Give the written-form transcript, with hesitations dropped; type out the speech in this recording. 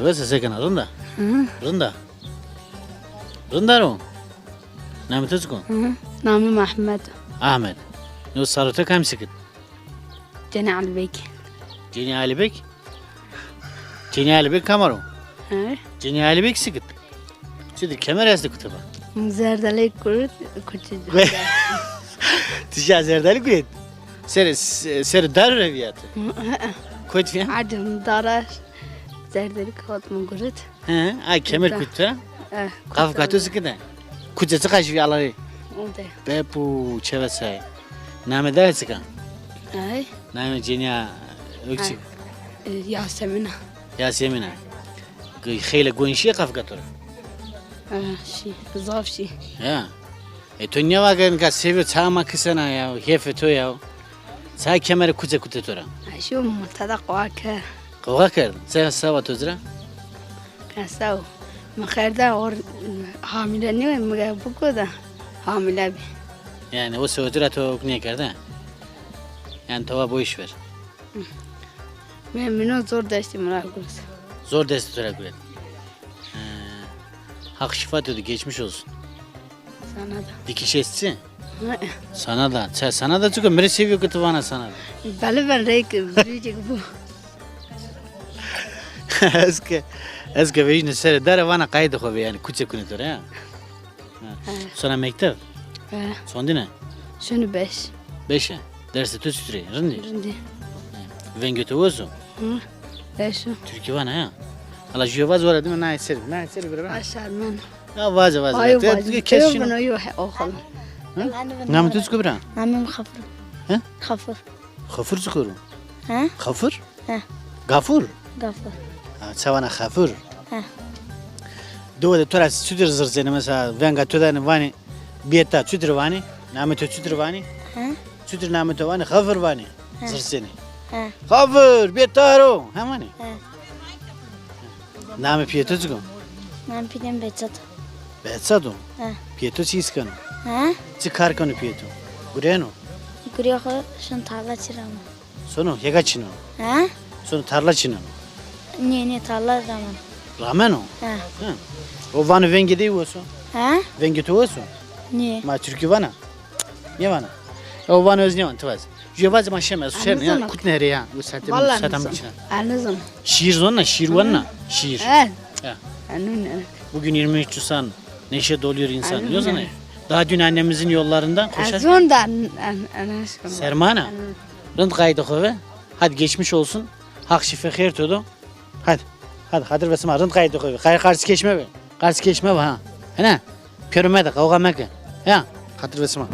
Vese sekana rında. Rında. Rında ro. Namı tuzku. نامي محمد Ahmet. No sarıta kam sikit. جنى على البيك Ceni Ali Bek. Ceni Ali Bek kamaro. Ceni Ali Bek sikit. Çidir kemer yazdı kutuba. زرد عليك كرت كنت Tişa zerdali kuyet. Seri dar reviyatı. Kuyet fiyan. عدم دارش زرد عليك خاط من كرت He, ay kemer kutu. Kaf katı sikide. Kucası kaşı yaları. Be bu çevesay. Name da sika. اي Name Ceni öksük. ياسمنة Yasemin'a. Xeyle gonşiye kaf katı. شي بزاف شي Ya. Tonya vagan ka sevi çama kısana ya. Hefe to ya. Sa kemeri kuce kutu tora. شو متدق واكر Kavga kerdin. Sen sava tozra. كاسو من خير ده اور حاملة نيو مجا بكو ده حاملة بي Yani o sözüre to ne kerdi? Yani tava bu iş ver. من منو زور داشتي مراقبة Zor desti tora güret. Hak şifa dedi geçmiş olsun. سنة ده Dikiş etsin. Sana da. Sana da çünkü beni seviyor kutu bana sana da. بله بله ريك بيجي بو Eske vejne sere dere bana kaydı kovi yani kuçe kuni tora ya. Sonra mektep. Son dine. شنو بش 5'e. Derste tüt sütüre. Rindi. عندي Ven götü ozu. ليش Türkiye bana ya. Hala jüye vaz var değil mi? Nâhi seri. Nâhi seri bir ben. أشعر من Ya vaz vaz. أيوة Kes كيف şunu. إنه يوحي أوخل Namı tüt kubra. عمي مخفر ها؟ خفر Khafur zukuru. ها Khafur? ها Gafur. غفر Savana khafur. ها Dova de tora sütür zırzeni mesela venga tödani vani biyetta sütür vani. Namı tüt sütür vani. ها Sütür namı tüt vani khafur vani. Zırzeni. ها Khafur biyettaro. Hamani. ها Namı piyeto zuko. نعم بيدين بيتزت Betsado. ها Piyeto çiskano. ها Çıkar kanu piyeto. Gureno. يقولي أخو شن تعالى ترام Sonu yega çino. ها Sonu tarla çino. ني تعالى رام Rameno. ها O vanı vengi değil olsun. ها Vengi tu olsun. ني Ma Türkü vana. Ne vana? O vanı öz ne van tıvaz. Jüvaz ma şeme suşer ya Anladım. kut nehri ya. Bu satem والله satam نظم içine. نظم Şiir zonna, şiir vanna. Şiir. إيه Ya. أنون Bugün 23 Nisan neşe doluyor insan. Diyorsun ya. Daha dün annemizin yollarından koşar. أزون ده أنا أشكر Sermana. Rınt kaydı kove. Hadi geçmiş olsun. Hak şife khair todo. Hadi. Hadi hadır ve sema rınt kaydı kove. Kayır karşı geçme be. Karşı geçme be ha. Hene. Körüme de kavga meke. Ya. Hadır ve sema.